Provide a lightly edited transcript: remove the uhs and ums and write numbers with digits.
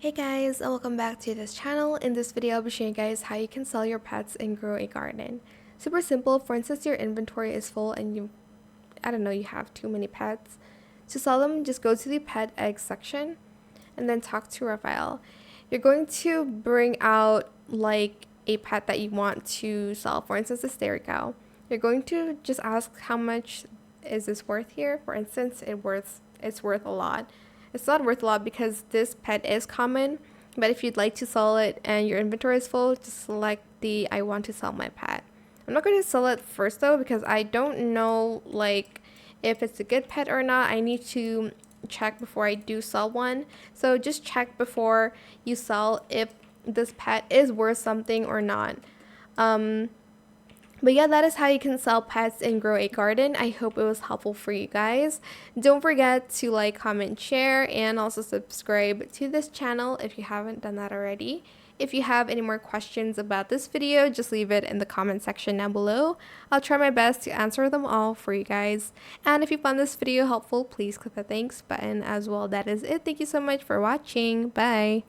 Hey guys, and welcome back to this channel. In this video, I'll be showing you guys how you can sell your pets and grow a garden. Super simple. For instance, your inventory is full and you have too many pets. To sell them, just go to the pet egg section and then talk to Raphael. You're going to bring out like a pet that you want to sell. For instance, a stray cow. You're going to just ask how much is this worth here. For instance, it's worth a lot. It's not worth a lot because this pet is common, but if you'd like to sell it and your inventory is full, just select the I want to sell my pet. I'm not going to sell it first though because I don't know like if it's a good pet or not. I need to check before I do sell one. So just check before you sell if this pet is worth something or not. But yeah, that is how you can sell pets and grow a garden. I hope it was helpful for you guys. Don't forget to like, comment, share, and also subscribe to this channel if you haven't done that already. If you have any more questions about this video, just leave it in the comment section down below. I'll try my best to answer them all for you guys. And if you found this video helpful, please click the thanks button as well. That is it. Thank you so much for watching. Bye.